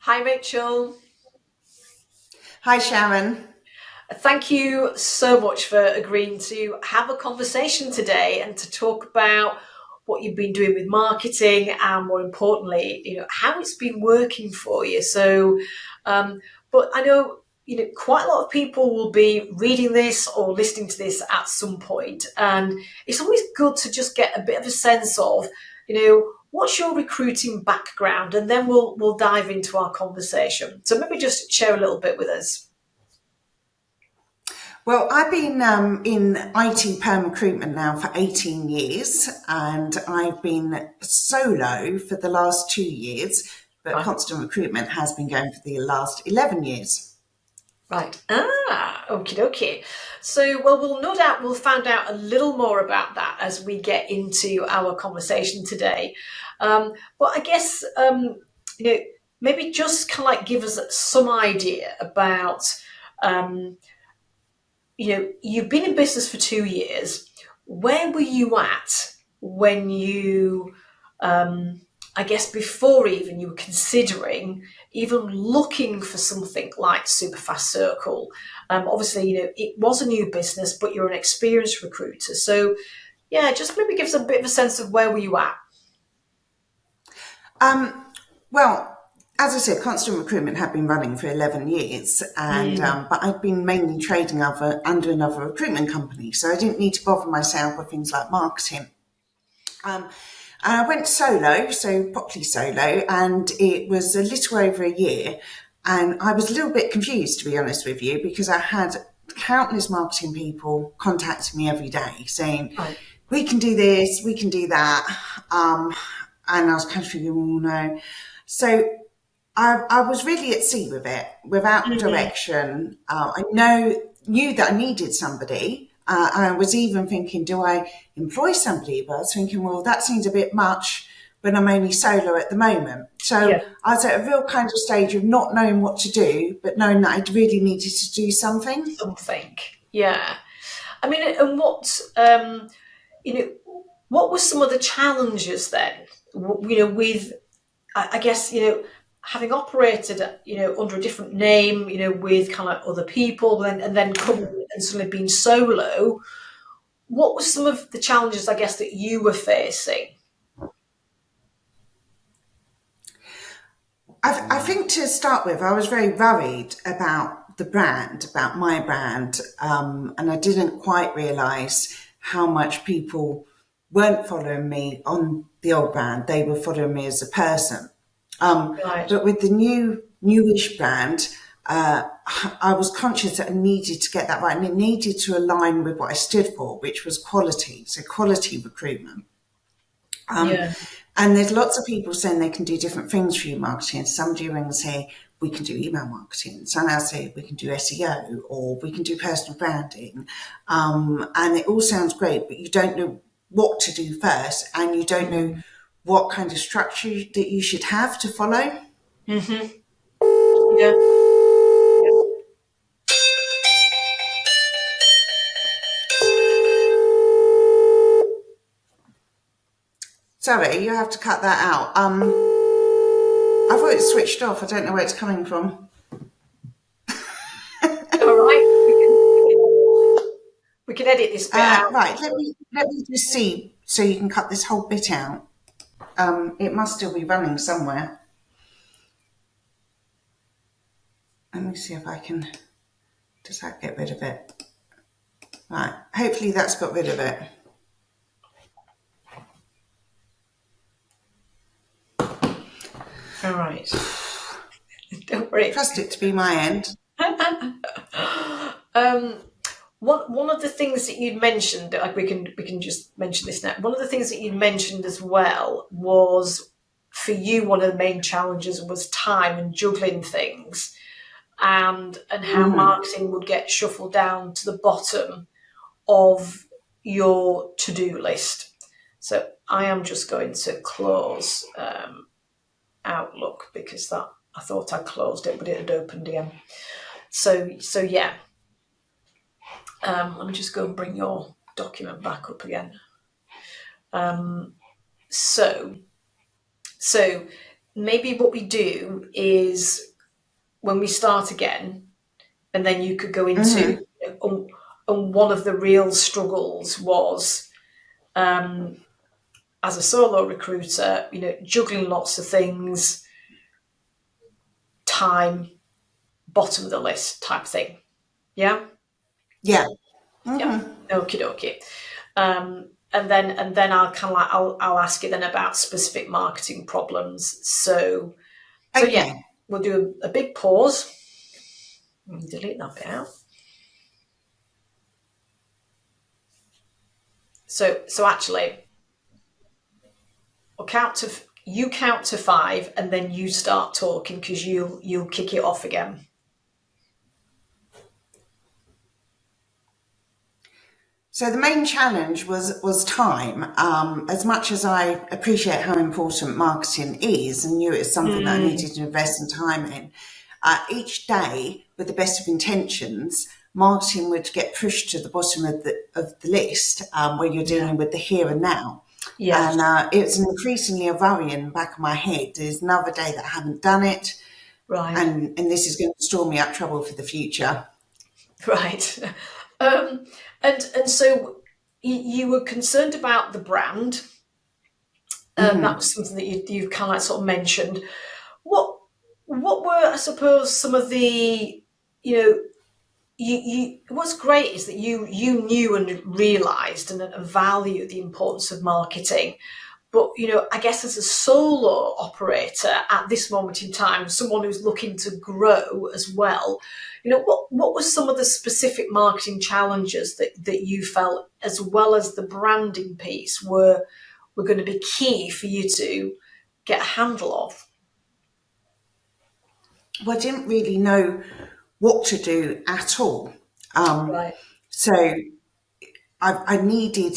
Hi, Rachel. Hi, Sharon. Thank you so much for agreeing to have a conversation today and to talk about what you've been doing with marketing and, more importantly, how it's been working for you. Um, but I know quite a lot of people will be reading this or listening to this at some point, and it's always good to just get a bit of a sense of, what's your recruiting background, and then we'll dive into our conversation. So maybe just share a little bit with us. Well, I've been in IT perm recruitment now for 18 years, and I've been solo for the last 2 years, but Right. constant recruitment has been going for the last 11 years. Right. Okay, okay. So, well, we'll no doubt we'll find out a little more about that as we get into our conversation today. But I guess you know maybe just kind of like give us some idea about um, you've been in business for 2 years. Where were you at when you, I guess, before even you were considering even looking for something like Superfast Circle? Obviously, it was a new business, but you're an experienced recruiter. So, yeah, just maybe give us a bit of a sense of where were you at? Um, well, as I said, constant recruitment had been running for 11 years, and Mm, but I'd been mainly trading under another recruitment company, so I didn't need to bother myself with things like marketing. Um, and I went solo, so properly solo, and it was a little over a year. And I was a little bit confused, to be honest with you, because I had countless marketing people contacting me every day saying, right. we can do this, we can do that. Um, and I was kind of thinking, oh no. So I was really at sea with it, without Mm, direction. Knew that I needed somebody. I was even thinking, do I employ somebody? But I was thinking, well, that seems a bit much when I'm only solo at the moment. yeah, So I was at a real kind of stage of not knowing what to do, but knowing that I really needed to do something. something. Yeah. I mean, and you know, what were some of the challenges then? With I guess having operated under a different name, with kind of other people, and then coming and suddenly being solo. What were some of the challenges, I guess, that you were facing? I think to start with, I was very worried about the brand, about my brand, and I didn't quite realise how much people weren't following me on the old brand. They were following me as a person. Right. But with the newish brand, I was conscious that I needed to get that right, and it needed to align with what I stood for, which was quality, so quality recruitment. Um, Yeah. and there's lots of people saying they can do different things for you marketing. Some do ring and say, we can do email marketing. Some now say we can do SEO or we can do personal branding. And it all sounds great, but you don't know what to do first and you don't know what kind of structure that you should have to follow. Mm-hmm. Yeah. Sorry, you have to cut that out. I thought it switched off. I don't know where it's coming from. All right. We can edit this bit out. Right, let me just see so you can cut this whole bit out. It must still be running somewhere. Let me see if I can. Does that get rid of it? Right. Hopefully that's got rid of it. All right. Don't worry. Trust it to be my end. um, one of the things that you'd mentioned, like we can just mention this now. One of the things that you'd mentioned as well was for you one of the main challenges was time and juggling things, and how marketing would get shuffled down to the bottom of your to-do list. So I am just going to close Outlook because that I thought I closed it, but it had opened again. So yeah, let me just go and bring your document back up again. Um, so so maybe what we do is when we start again, and then you could go into, Hmm. and one of the real struggles was, um, as a solo recruiter, juggling lots of things, time, bottom of the list type thing. Yeah, Yeah. yeah. Hmm. Okie dokie. And then I'll kind of like I'll ask you then about specific marketing problems. So yeah, Okay. we'll do a big pause. Delete that bit out. So actually, I'll you count to five, and then you start talking because you'll kick it off again. So the main challenge was time. As much as I appreciate how important marketing is and knew it was something that I Mm, needed to invest some time in, each day, with the best of intentions, marketing would get pushed to the bottom of the list, where you're yeah. dealing with the here and now. Yes. And it's an increasingly a worry in the back of my head. There's another day that I haven't done it, Right. and this is going to store me up trouble for the future. Right. Um, and so you were concerned about the brand. That Hmm. was something that you kind of like sort of mentioned. What what were, I suppose, some of the, you know what's great is that you knew and realised and valued the importance of marketing. But I guess as a solo operator at this moment in time, someone who's looking to grow as well, what were some of the specific marketing challenges that you felt, as well as the branding piece, were going to be key for you to get a handle of? Well, I didn't really know what to do at all. Um, Right. so I needed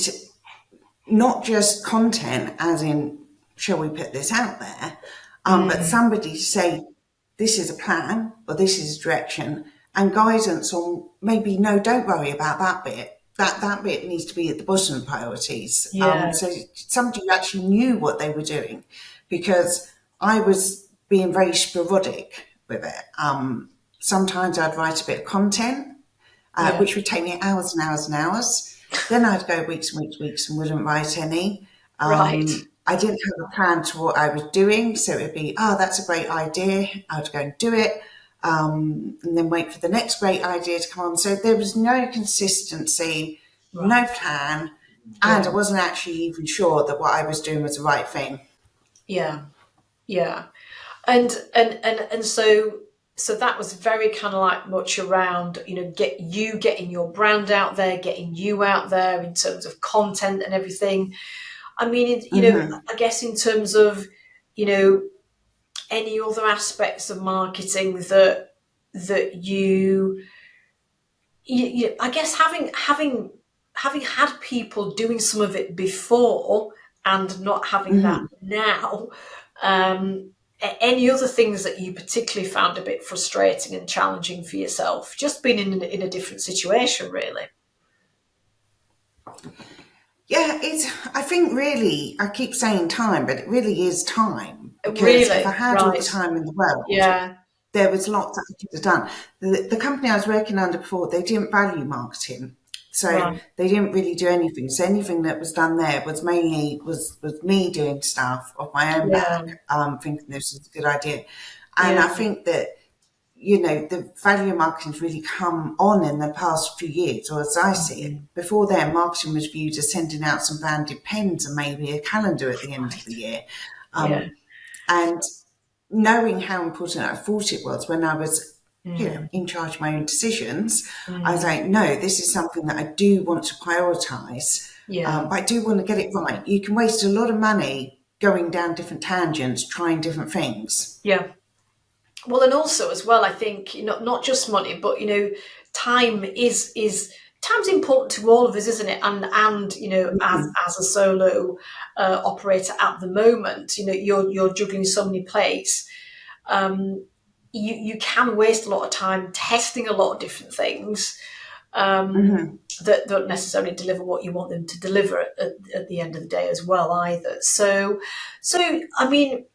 not just content, as in, shall we put this out there, but Mm, somebody to say, this is a plan or this is a direction, and guidance on maybe, no, don't worry about that bit. That bit needs to be at the bottom of priorities. yeah. So somebody who actually knew what they were doing, because I was being very sporadic with it. Sometimes I'd write a bit of content, Yeah. which would take me hours and hours and hours. Then I'd go weeks and weeks and weeks and wouldn't write any. Right. I didn't have a plan to what I was doing, so it would be, oh, that's a great idea. I'd go and do it, and then wait for the next great idea to come on. So there was no consistency, no Right. plan, and I Yeah. wasn't actually even sure that what I was doing was the right thing. Yeah. Yeah. And that was very kind of like much around, getting your brand out there, getting you out there in terms of content and everything. I mean, Hmm. I guess in terms of, you know any other aspects of marketing that I guess, having had people doing some of it before and not having that Hmm. now. Any other things that you particularly found a bit frustrating and challenging for yourself? Just being in a different situation, really. Yeah, I think really, I keep saying time, but it really is time. Because if I Really, had all the right? time in the world, Yeah, there was lots that I could have done. The company I was working under before, they didn't value marketing. So right. they didn't really do anything. So anything that was done there was mainly was me doing stuff off my own Yeah, back, thinking this was a good idea. And yeah, I think that, the value of marketing's really come on in the past few years, or as I see it. mhm, Before then, marketing was viewed as sending out some branded pens and maybe a calendar at the end of the right. year. Yeah, Um, and knowing how important I thought it was when I was, mm, in charge of my own decisions, I was mm, like, no, this is something that I do want to prioritise, yeah, but I do want to get it right. You can waste a lot of money going down different tangents, trying different things. yeah. Well, and also as well, I think, not just money, but time is time's important to all of us, isn't it? And as a solo operator at the moment, you're juggling so many plates. Um, you can waste a lot of time testing a lot of different things, Hmm. that don't necessarily deliver what you want them to deliver at the end of the day as well, either. So I mean,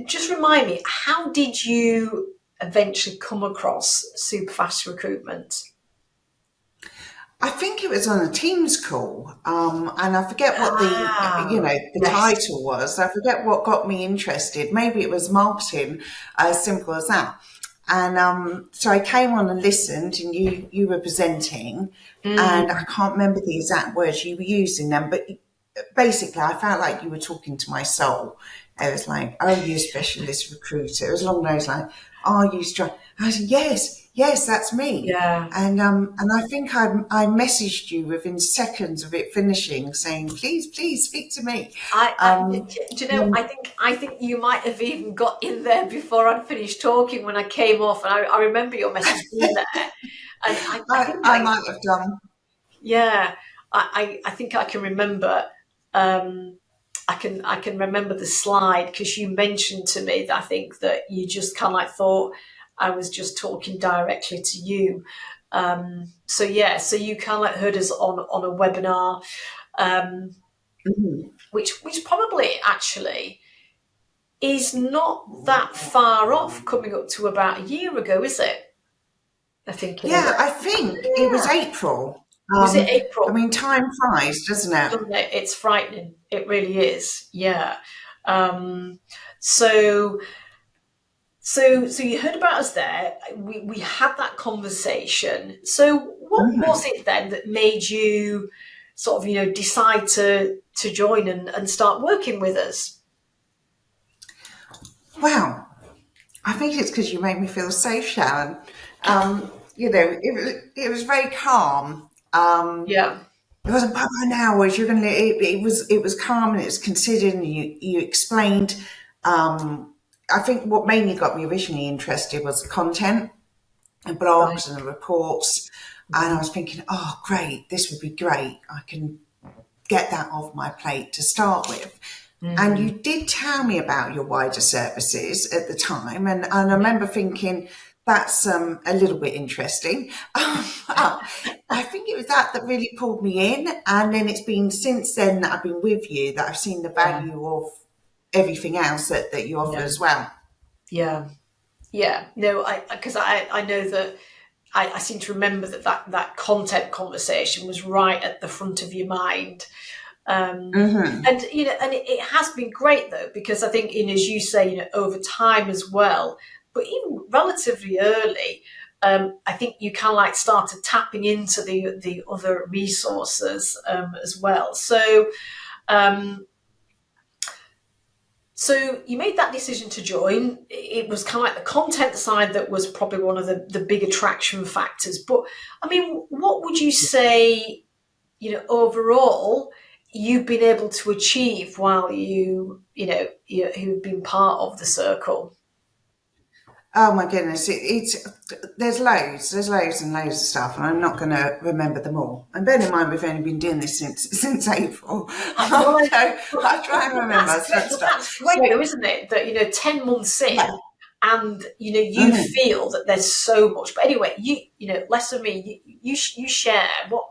just remind me, how did you eventually come across Superfast Recruitment? I think it was on a Teams call, and I forget what Ah, the yes. title was. I forget what got me interested. Maybe it was marketing, as simple as that. And so I came on and listened, and you were presenting, and I Mm, can't remember the exact words you were using them, but basically I felt like you were talking to my soul. It was like, "Oh, you specialist recruiter." It was along those lines. "Are you strong?" I said, "Yes, yes, that's me." yeah. And I think I messaged you within seconds of it finishing, saying, "Please, please speak to me." Do Um, you know? I think you might have even got in there before I'd finished talking when I came off, and I remember your message being there, and I think I might have done. yeah, I think I can remember. Um, I can remember the slide because you mentioned to me that I think that you just kind of like thought I was just talking directly to you. So yeah, so you kind of like heard us on a webinar, um, Mhm. which probably actually is not that far off, coming up to about a year ago, is it? I think it is. Yeah, I think it was Yeah. April. Was it I April? mean, time flies, doesn't it? Doesn't it? It's frightening. It really is. Yeah. Um, so so you heard about us there. We had that conversation. So what was it then that made you sort of decide to join and start working with us? Wow. I think it's because you made me feel safe, Sharon. It was very calm. Yeah. It wasn't Papa hours. You're gonna. It was calm and it was considered. And you explained. I think what mainly got me originally interested was the content and Right. blogs and the reports. And I Mhm. was thinking, oh, great, this would be great. I can get that off my plate to start with. And you Mm. did tell me about your wider services at the time, and I remember thinking that's a little bit interesting. I think it was that really pulled me in, and then it's been since then that I've been with you that I've seen the Yeah. value of everything else that you offer Yeah. as well. Yeah. Yeah. No, I because I know that I seem to remember that content conversation was right at the front of your mind. Um, Hmm. and and it has been great though, because I think, as you say, over time as well, but even relatively early, I think you kind of like started tapping into the other resources as well. Um, so you made that decision to join. It was kind of like the content side that was probably one of the big attraction factors. But I mean, what would you say, overall, you've been able to achieve while you've been part of the circle? Oh my goodness, there's loads and loads of stuff, and I'm not going to remember them all. And bear in mind, we've only been doing this since April, Well, so I'll try and remember some stuff. that's great So though, isn't it? That 10 months in, yeah, and you mhm. feel that there's so much. But anyway, less of me. You share what.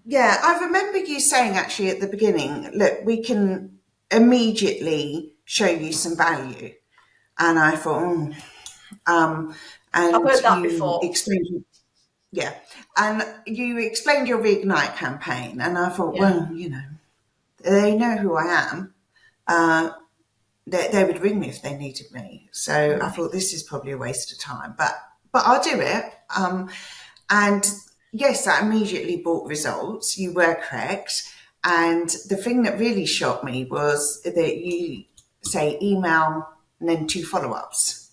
Yeah, I remember you saying actually at the beginning, look, we can immediately show you some value, and I thought, I've and heard that you before. explained. Yeah, and you explained your reignite campaign, and I thought, Yeah. well, they know who I am. Uh, they would ring me if they needed me. So I thought this is probably a waste of time, but I'll do it. And yes, that immediately brought results. You were correct. And the thing that really shocked me was that you say email and then two follow ups.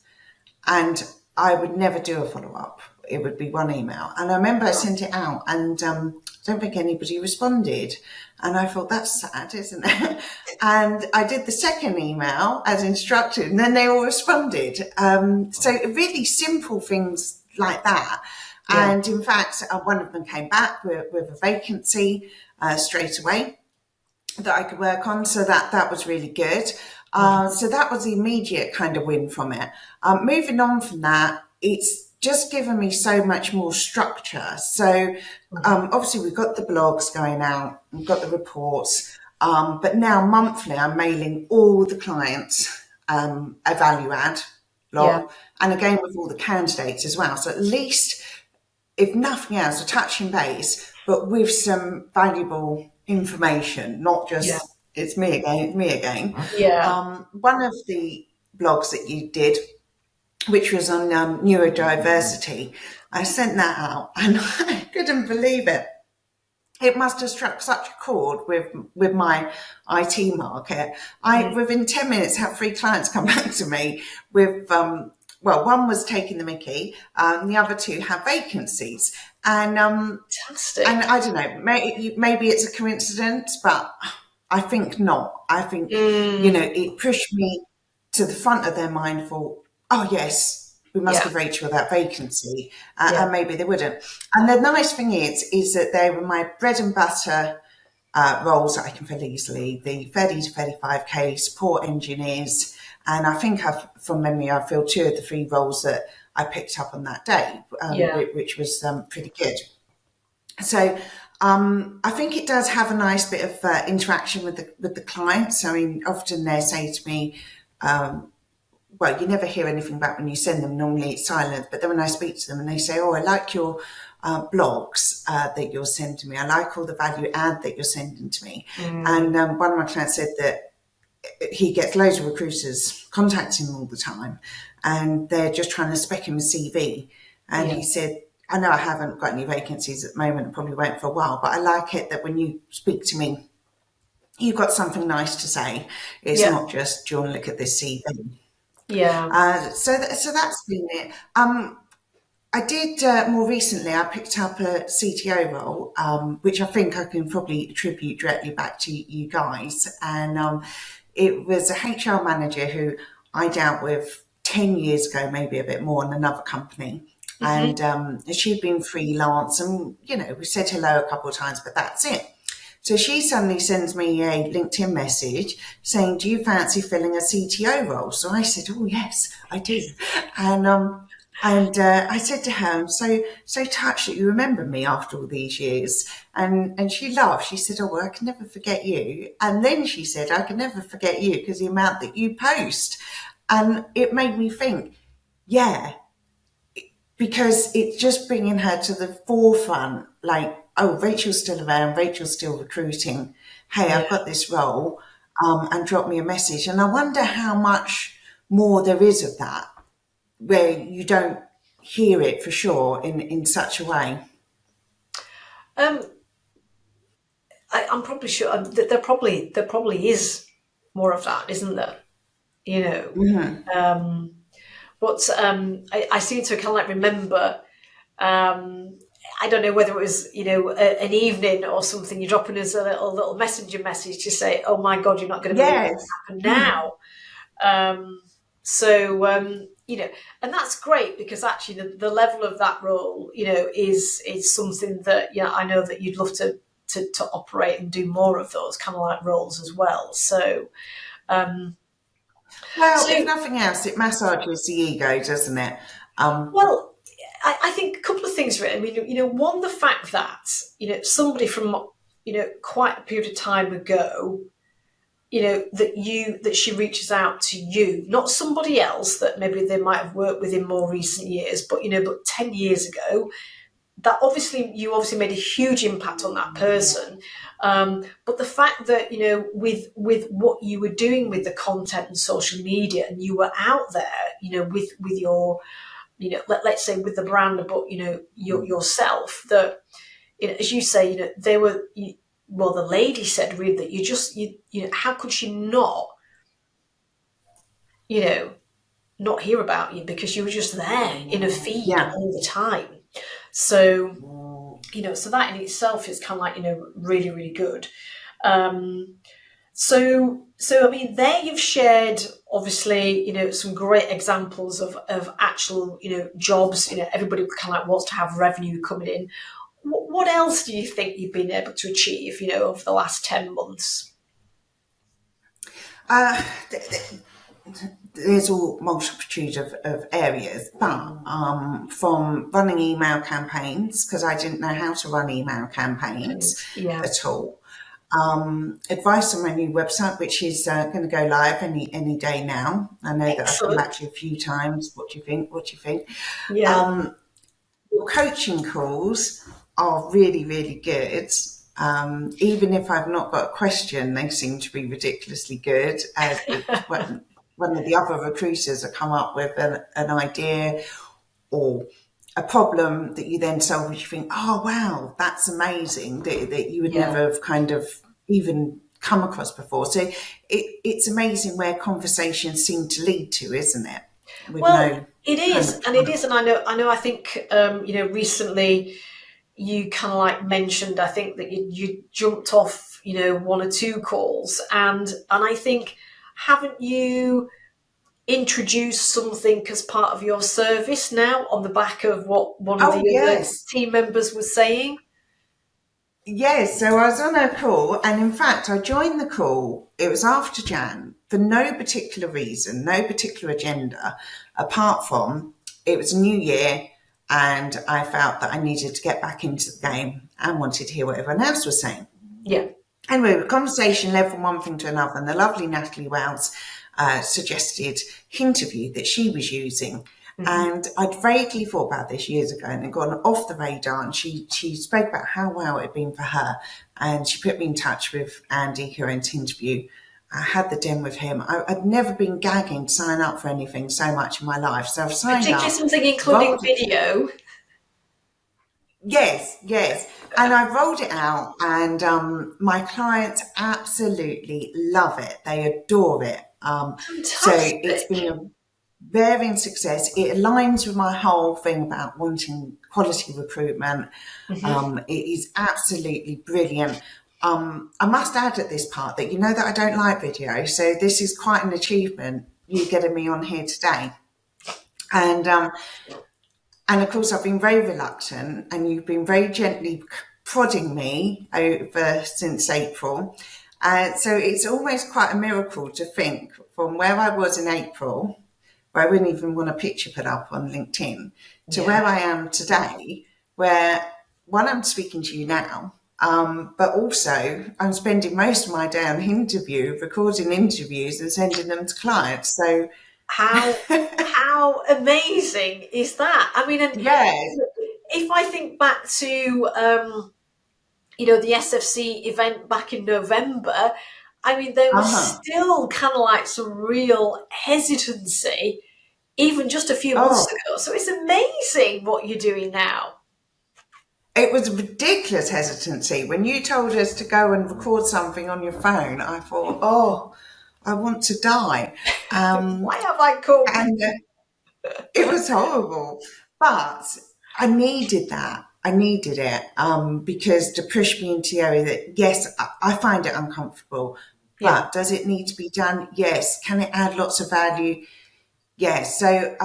And I would never do a follow up. It would be one email. And I remember I sent it out and I don't think anybody responded. And I thought, that's sad, isn't it? And I did the second email as instructed, and then they all responded. So really simple things like that. Yeah. And in fact, one of them came back with a vacancy straight away that I could work on. So that was really good. Mhm. So that was the immediate kind of win from it. Moving on from that, it's just given me so much more structure. So obviously we've got the blogs going out, we've got the reports, but now monthly I'm mailing all the clients a value add Yeah. blog, and again with all the candidates as well. So at least, if nothing else, a touching base, but with some valuable information, not Yeah. just it's me again, it's me again. Yeah. One of the blogs that you did, which was on neurodiversity, I sent that out and I couldn't believe it. It must have struck such a chord with my IT market. I Mm. within 10 minutes had 3 clients come back to me with well, one was taking the Mickey, the other 2 have vacancies, and Fantastic. I don't know, maybe it's a coincidence, but I think not. I think, Mm. it pushed me to the front of their mind for, oh, yes, we must Yeah. give Rachel that vacancy, Yeah. and maybe they wouldn't. And the nice thing is that they were my bread and butter roles that I can fill easily, the 30 to 35K support engineers. And I think from memory, I filled 2 of the 3 roles that I picked up on that day, Yeah. which was pretty good. So I think it does have a nice bit of interaction with the clients. I mean, often they say to me, well, you never hear anything back when you send them. Normally it's silent. But then when I speak to them and they say, oh, I like your blogs that you're sending me. I like all the value add that you're sending to me. Mm. And one of my clients said that he gets loads of recruiters contacting him all the time and they're just trying to spec him a CV. And Yeah. he said, I know I haven't got any vacancies at the moment, probably won't for a while, but I like it that when you speak to me, you've got something nice to say. It's Yeah. not just, do you want to look at this CV? Yeah. So that's been it. I did more recently. I picked up a CTO role, which I think I can probably attribute directly back to you guys. And it was a HR manager who I dealt with 10 years ago, maybe a bit more, in another company. Hmm. And she'd been freelance, and we said hello a couple of times, but that's it. So she suddenly sends me a LinkedIn message saying, "Do you fancy filling a CTO role?" So I said, "Oh yes, I do." And I said to her, "I'm so touched that you remember me after all these years." And she laughed. She said, "Oh well, I can never forget you." And then she said, "I can never forget you because the amount that you post." And it made me think, yeah, because it's just bringing her to the forefront, like, oh, Rachel's still around, Rachel's still recruiting. Hey, Yeah. I've got this role, and drop me a message. And I wonder how much more there is of that, where you don't hear it for sure in such a way. Um, I'm probably sure that there probably is more of that, isn't there? You know. Um, but I seem to kind of like remember. Um, I don't know whether it was an evening or something. You're dropping us a little messenger message to say, "Oh my God, you're not going to believe Yes. what's happened now." Um, so and that's great because actually the level of that role, is something that I know that you'd love to operate and do more of those kind of like roles as well. So um, Well, if so nothing else, it massages the ego, doesn't it? Um, well, I think a couple of things really. I mean, one, the fact that somebody from quite a period of time ago, that she reaches out to you, not somebody else that maybe they might have worked with in more recent years, but 10 years ago, that you obviously made a huge impact on that person. But the fact that with what you were doing with the content and social media, and you were out there, with your, let's say with the brand, but yourself, that as you say, they were. Well, the lady said really that how could she you know, not hear about you because you were just there in a feed yeah. all the time. So, so that in itself is kind of like, really, really good. Um, so I mean, there you've shared obviously, some great examples of actual, jobs. Everybody kind of like wants to have revenue coming in. What else do you think you've been able to achieve, over the last 10 months? Uh, there's all multitude of areas, but from running email campaigns, because I didn't know how to run email campaigns Yeah. at all, advice on my new website, which is going to go live any day now. I know that I've come back Excellent. to you a few times. What do you think? What do you think? Yeah. Um, Coaching calls are really, really good. Even if I've not got a question, they seem to be ridiculously good. One of the other recruiters have come up with an idea or a problem that you then solve, which you think, oh, wow, that's amazing, that you would Yeah. never have kind of even come across before. So it's amazing where conversations seem to lead to, isn't it? With Well, no it kind is, of and it is, and I think recently you kind of like mentioned, I think that you jumped off, one or two calls, and I think haven't you introduced something as part of your service now on the back of what one of the oh, other yes. team members was saying? Yes, so I was on a call, and in fact, I joined the call. It was after Jan for no particular reason, no particular agenda, apart from it was a new year, and I felt that I needed to get back into the game and wanted to hear what everyone else was saying. Yeah. Anyway, the conversation led from one thing to another, and the lovely Natalie Wells suggested Hinterview that she was using. Hmm. And I'd vaguely thought about this years ago and had gone off the radar. And she spoke about how well it had been for her. And she put me in touch with Andy, who owns Hinterview. I had the den with him. I'd never been gagging to sign up for anything so much in my life. So I've signed Particularly up, something including rolled it. video. Yes, yes. And I rolled it out, and my clients absolutely love it. They adore it. So it's Fantastic. been a varying success. It aligns with my whole thing about wanting quality recruitment. Hmm. It is absolutely brilliant. I must add at this part that you know that I don't like video, so this is quite an achievement, you getting me on here today. And and of course, I've been very reluctant, and you've been very gently prodding me over since April. So it's almost quite a miracle to think from where I was in April, where I wouldn't even want a picture put up on LinkedIn, to Yeah. where I am today, where one, I'm speaking to you now, but also I'm spending most of my day on interview, recording interviews and sending them to clients. So, How amazing is that? I mean, and yes, if I think back to the SFC event back in November, I mean, there was uh-huh. still kind of like some real hesitancy, even just a few months Oh, ago. So it's amazing what you're doing now. it was ridiculous hesitancy. When you told us to go and record something on your phone, I thought, oh, I want to die. Um, Why have I come? and it was horrible. But I needed that. I needed it because to push me into the area that, yes, I find it uncomfortable, Yeah. but does it need to be done? Yes. Can it add lots of value? Yes. So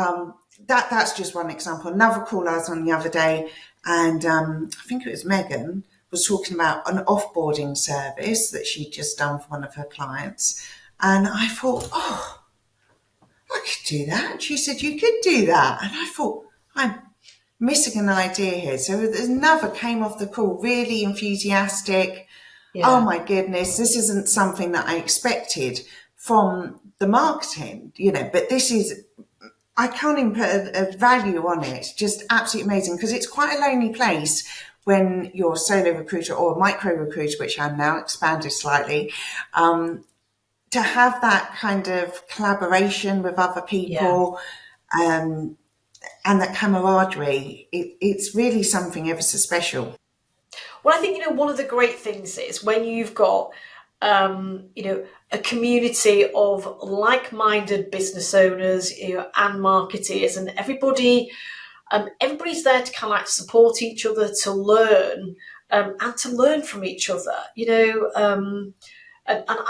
that's just one example. Another call I was on the other day, and I think it was Megan, was talking about an offboarding service that she'd just done for one of her clients. And I thought, oh, I could do that. And she said, you could do that. And I thought, I'm missing an idea here. So there's another came off the call, really enthusiastic. Oh Yeah. my goodness, this isn't something that I expected from the marketing, but this is, I can't even put a value on it. It's just absolutely amazing because it's quite a lonely place when you're a solo recruiter or a micro recruiter, which I'm now expanded slightly, to have that kind of collaboration with other Yeah. people, um, and that camaraderie. It's really something ever so special. Well, I think, one of the great things is when you've got, a community of like-minded business owners, and marketeers, and everybody's there to kind of like support each other, to learn, and to learn from each other, and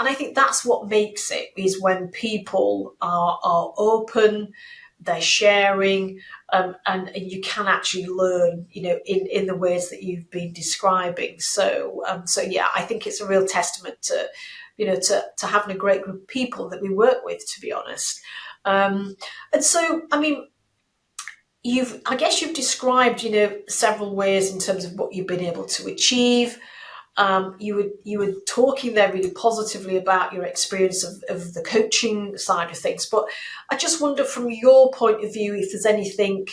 I think that's what makes it, is when people are open, they're sharing, and you can actually learn, in the ways that you've been describing. So yeah, I think it's a real testament to, to having a great group of people that we work with, to be honest. And so, I mean, I guess you've described, several ways in terms of what you've been able to achieve. you were talking there really positively about your experience of the coaching side of things. But I just wonder, from your point of view, if there's anything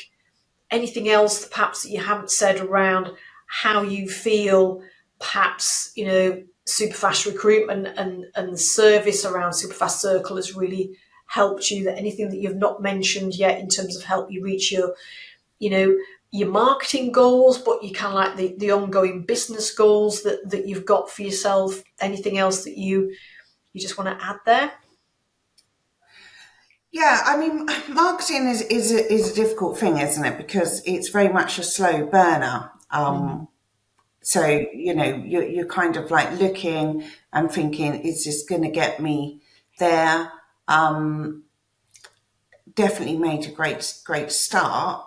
else perhaps that you haven't said around how you feel perhaps, Superfast recruitment and the service around Superfast Circle has really helped you, that anything that you've not mentioned yet in terms of help you reach you know your marketing goals, but you kind of like the ongoing business goals that you've got for yourself. Anything else that you just want to add there? Yeah, I mean, marketing is a difficult thing, isn't it? Because it's very much a slow burner. Mm. So, you're kind of like looking and thinking, is this going to get me there? Definitely made a great start.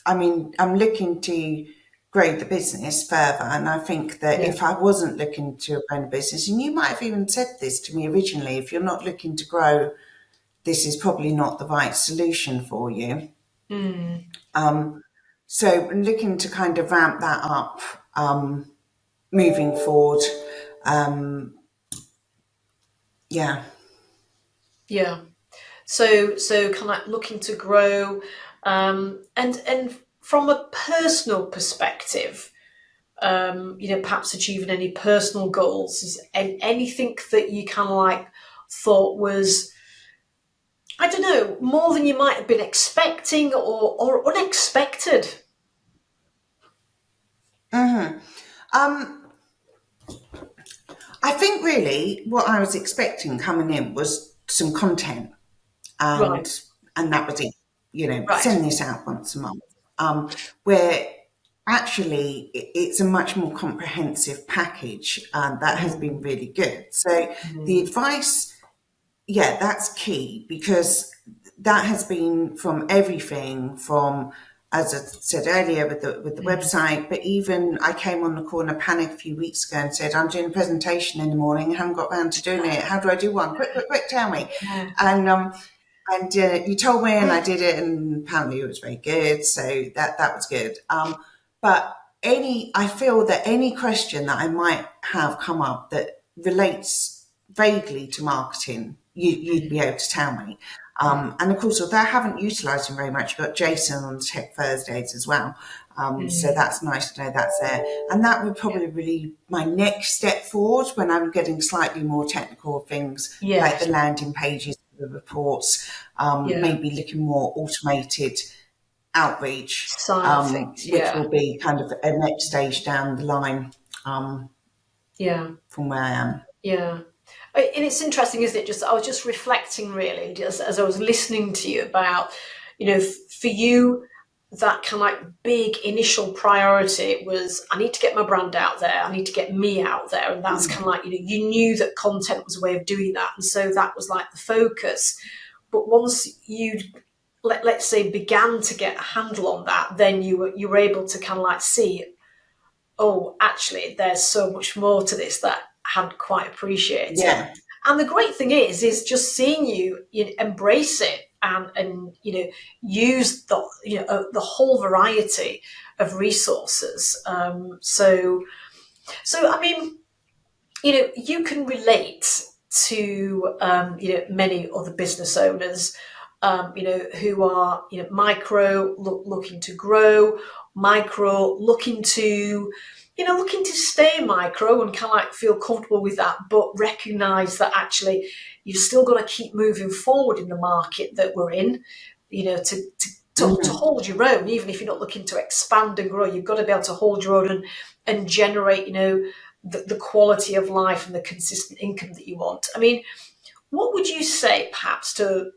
I mean, I'm looking to grow the business further, and I think that Yeah. if I wasn't looking to grow the business, and you might have even said this to me originally, if you're not looking to grow, this is probably not the right solution for you. Mm. So I'm looking to kind of ramp that up, moving forward. Yeah. Yeah. So kind of like looking to grow, and from a personal perspective, perhaps achieving any personal goals. Is anything that you kind of like thought was, I don't know, more than you might have been expecting, or unexpected? Um, I think really what I was expecting coming in was some content, Right. and that was it. Right. Send this out once a month. Where actually it's a much more comprehensive package, that has been Mm. really good. So the Mm. advice, yeah, that's key, because that has been from everything from, as I said earlier, with the Mm. website, but even I came on the corner panic a few weeks ago and said, I'm doing a presentation in the morning, I haven't got round to doing it. How do I do one? Quick, quick, quick, tell me. Yeah. And you told me, and I did it, and apparently it was very good. So that was good. But I feel that any question that I might have come up that relates vaguely to marketing, you'd be Mm. able to tell me. Mm. And of course, although I haven't utilised him very much, you've got Jason on Tech Thursdays as well. So Mm. that's nice to know that's there. And that would Yeah. probably be my next step forward when I'm getting slightly more technical things, like the Yes. landing pages, the reports, Yeah. maybe looking more automated outreach, Side of things. which Yeah. will be kind of a next stage down the line, Yeah. from where I am. Yeah. And it's interesting, isn't it? Just I was just reflecting really, just as I was listening to you about, for you, that kind of like big initial priority was, I need to get my brand out there, I need to get me out there, and that's kind of like, you knew that content was a way of doing that, and so that was like the focus. But once you, let's say, began to get a handle on that, then you were able to kind of like see, oh, actually, there's so much more to this that I hadn't quite appreciated. Yeah, And the great thing is just seeing you embrace it, and use the whole variety of resources. So I mean, you can relate to many other business owners, who are micro looking to grow, micro looking to stay micro and kind of like feel comfortable with that, but recognize that actually you've still got to keep moving forward in the market that we're in, to hold your own. Even if you're not looking to expand and grow, you've got to be able to hold your own, and generate the quality of life and the consistent income that you want. I mean, what would you say perhaps to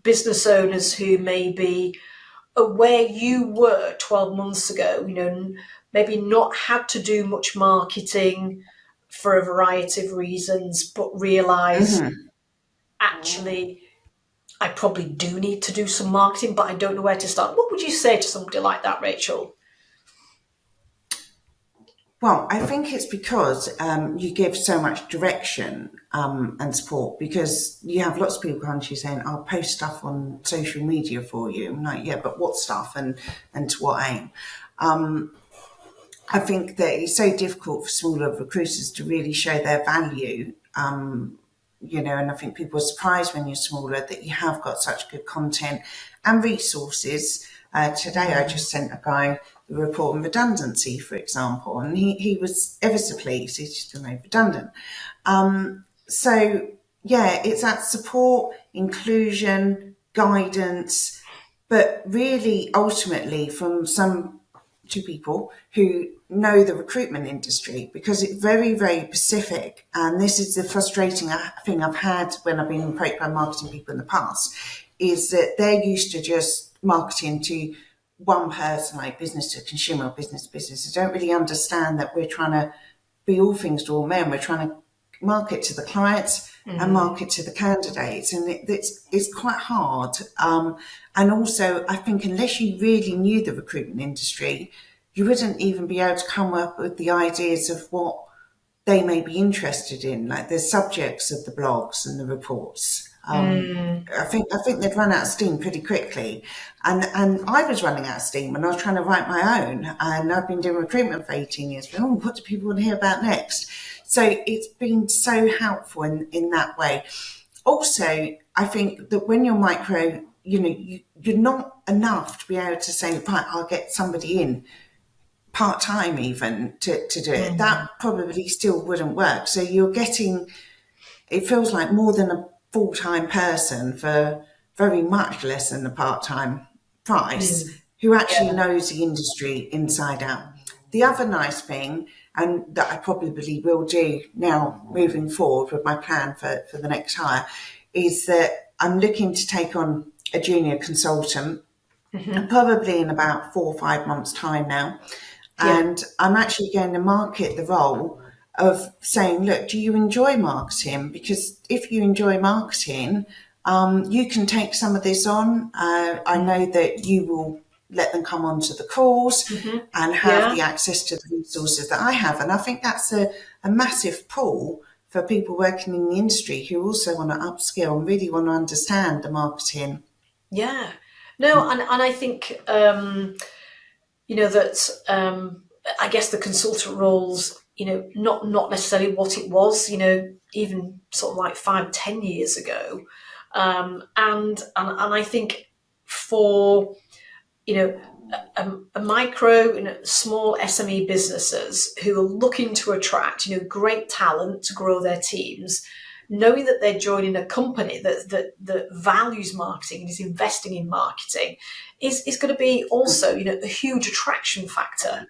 business owners who may be where you were 12 months ago, maybe not had to do much marketing for a variety of reasons, but realize actually I probably do need to do some marketing, but I don't know where to start. What would you say to somebody like that, Rachel? well, I think it's because, you give so much direction, and support, because you have lots of people coming to you saying, I'll post stuff on social media for you. I'm like, yeah, but what stuff, and to what aim? I think that it's so difficult for smaller recruiters to really show their value. And I think people are surprised when you're smaller that you have got such good content and resources. Today, I just sent a guy the report on redundancy, for example, and he was ever so pleased. He's just been made redundant. So, yeah, it's that support, inclusion, guidance, but really ultimately from some two people who know the recruitment industry, because it's very, very specific. And this is the frustrating thing I've had when I've been approached by marketing people in the past, is that they're used to just marketing to one person, like business to consumer or business to business. They don't really understand that we're trying to be all things to all men. We're trying to market to the clients and market to the candidates, and it's quite hard. And also, I think unless you really knew the recruitment industry, you wouldn't even be able to come up with the ideas of what they may be interested in, like the subjects of the blogs and the reports. I think they'd run out of steam pretty quickly, and I was running out of steam when I was trying to write my own. And I've been doing recruitment for 18 years. But, what do people want to hear about next? So it's been so helpful in that way. Also, I think that when you're micro, you're not enough to be able to say, right, I'll get somebody in part-time even to do it. That probably still wouldn't work. So you're getting, it feels like more than a full-time person for very much less than the part-time price, who actually knows the industry inside out. The other nice thing, and that I probably will do now moving forward with my plan for the next hire, is that I'm looking to take on a junior consultant, probably in about 4 or 5 months' time now. And I'm actually going to market the role of saying, look, do you enjoy marketing? Because if you enjoy marketing, you can take some of this on. I know that you will let them come onto the calls and have the access to the resources that I have. And I think that's a massive pull for people working in the industry who also want to upskill and really want to understand the marketing. Yeah. No, and I think, that I guess the consultant roles, not necessarily what it was, even sort of like 5-10 years ago. And I think for, a micro, small SME businesses who are looking to attract, great talent to grow their teams, knowing that they're joining a company that values marketing and is investing in marketing is going to be also, a huge attraction factor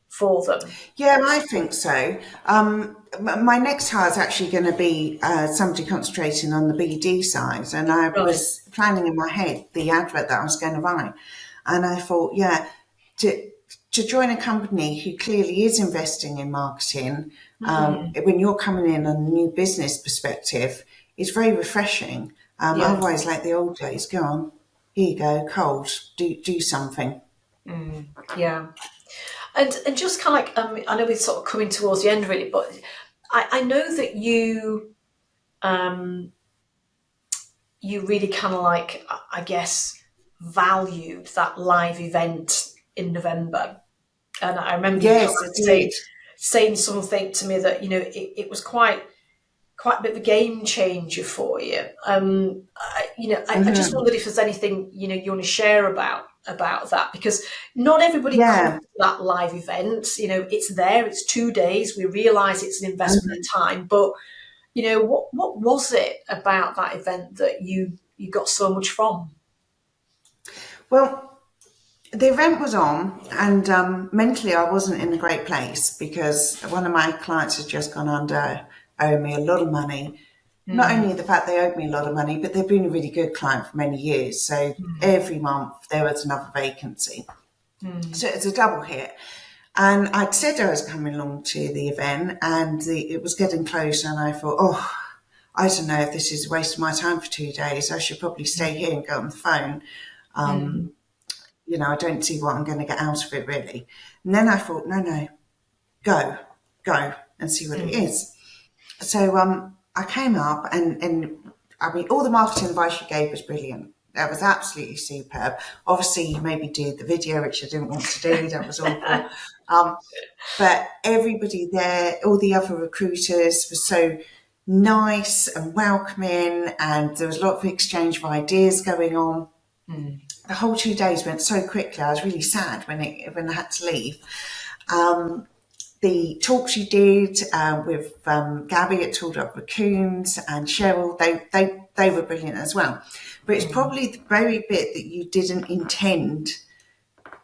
for them. Yeah, I think so. My next hire is actually going to be somebody concentrating on the BD side, and I was planning in my head the advert that I was going to write, and I thought, to join a company who clearly is investing in marketing, when you're coming in on a new business perspective, it's very refreshing. Otherwise, like the old days, go on, here you go, cold, do something. Yeah. And just kind of like, I know we're sort of coming towards the end really, but I know that you really kind of like, I guess, valued that live event in November. And I remember you saying something to me that, it was quite a bit of a game changer for you. I just wondered if there's anything, you want to share about that, because not everybody comes to that live event. It's there, it's 2 days. We realise it's an investment of time, but what was it about that event that you got so much from? Well, the event was on, and mentally I wasn't in a great place because one of my clients had just gone under, owing me a lot of money. Not only the fact they owed me a lot of money, but they've been a really good client for many years. So every month there was another vacancy. So it's a double hit. And I'd said I was coming along to the event, and it was getting close, and I thought, I don't know if this is a waste of my time for 2 days. I should probably stay here and go on the phone. I don't see what I'm going to get out of it really. And then I thought, no, go and see what it is. So I came up and I mean, all the marketing advice you gave was brilliant. That was absolutely superb. Obviously, you made me do the video, which I didn't want to do. That was awful. Um, but everybody there, all the other recruiters were so nice and welcoming, and there was a lot of exchange of ideas going on. Mm. The whole 2 days went so quickly. I was really sad when I had to leave. Um, the talks you did with Gabby at Tooled Up Raccoons and Cheryl, they were brilliant as well. But it's probably the very bit that you didn't intend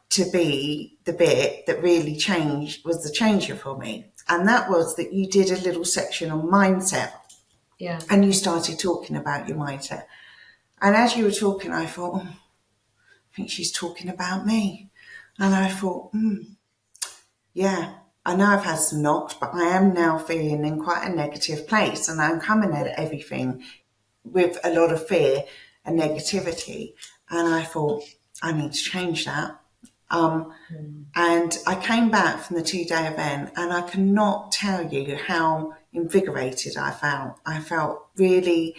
to be the bit that really changed, was the changer for me. And that was that you did a little section on mindset, Yeah. and you started talking about your mindset. And as you were talking, I thought, I think she's talking about me. And I thought, yeah, I know I've had some knocks, but I am now feeling in quite a negative place, and I'm coming at everything with a lot of fear and negativity. And I thought, I need to change that. And I came back from the 2 day event, and I cannot tell you how invigorated I felt. I felt really,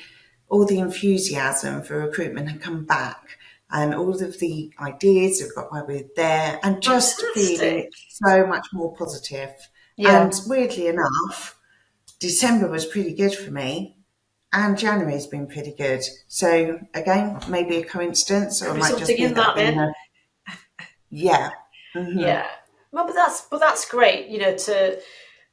all the enthusiasm for recruitment had come back, and all of the ideas of what we were there, and just feeling Fantastic. so much more positive. Yeah. And weirdly enough, December was pretty good for me, and January's been pretty good. So again, maybe a coincidence, or Could it be might just something be in that I've that been, then. yeah. Yeah. Well, but that's great, to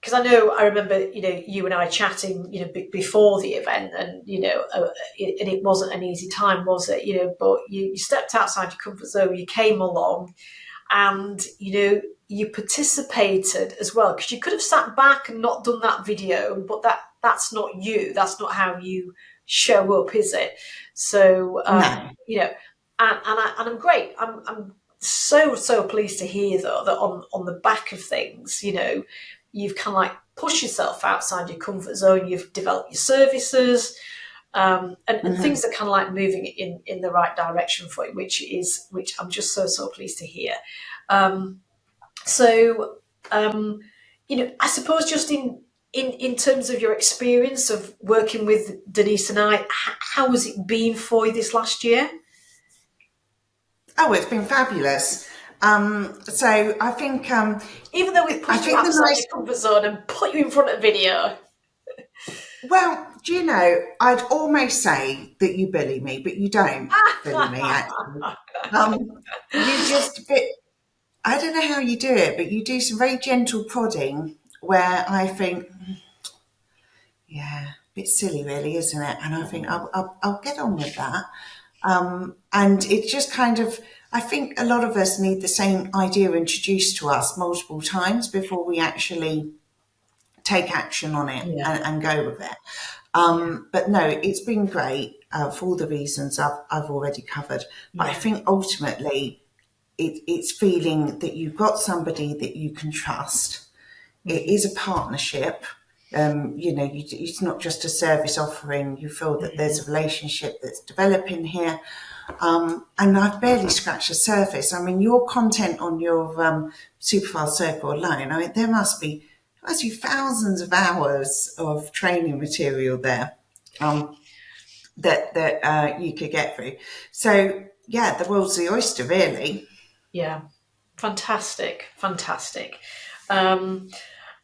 because I remember, you and I chatting, before the event, and and it wasn't an easy time, was it? But you stepped outside your comfort zone, you came along, and you participated as well, because you could have sat back and not done that video, but that's not you. That's not how you show up, is it? So No. and I'm great. I'm so pleased to hear though that on the back of things, you've kind of like pushed yourself outside your comfort zone. You've developed your services, and things are kind of like moving in the right direction for you, which I'm just so pleased to hear. Um, so I suppose just in terms of your experience of working with Denise and I, how has it been for you this last year? Oh, it's been fabulous. So I think Even though we've I pushed you think the outside nice. your comfort zone and put you in front of video. Well, do you know? I'd almost say that you bully me, but you don't bully me. Actually, you just a bit. I don't know how you do it, but you do some very gentle prodding where I think, yeah, a bit silly, really, isn't it? And I think I'll get on with that. And it just kind of, I think a lot of us need the same idea introduced to us multiple times before we actually take action on it Yeah, and go with it. yeah, But no, it's been great for all the reasons I've already covered. But I yeah, think ultimately it's feeling that you've got somebody that you can trust. It is a partnership. It's not just a service offering. You feel that there's a relationship that's developing here. And I've barely scratched the surface. I mean, your content on your Superfast Circle alone, I mean, there must be thousands of hours of training material there that you could get through. So yeah, the world's the oyster, really. yeah. Fantastic, fantastic. Um,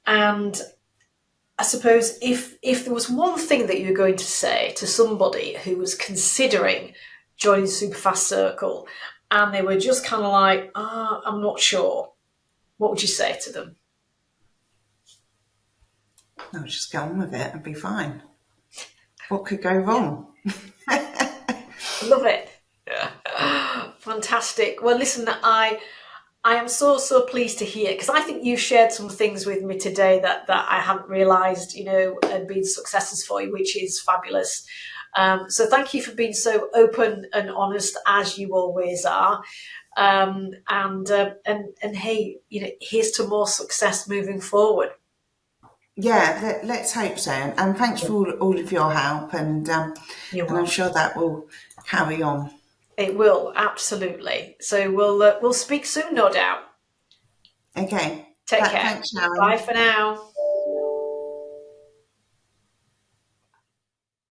and I suppose if there was one thing that you were going to say to somebody who was considering joining Superfast Circle, and they were just kind of like, I'm not sure, what would you say to them? I'll just go on with it and be fine. What could go Yeah, wrong? love it. Fantastic. Well, listen, I am so pleased to hear, because I think you shared some things with me today that I hadn't realised, had been successes for you, which is fabulous. So thank you for being so open and honest, as you always are. And hey, here's to more success moving forward. Yeah, let's hope so. And thanks for all of your help, You're and I'm welcome. sure that will carry on. It will, absolutely. So we'll speak soon, no doubt. Okay. Take care. Thanks, Sharon. Bye for now.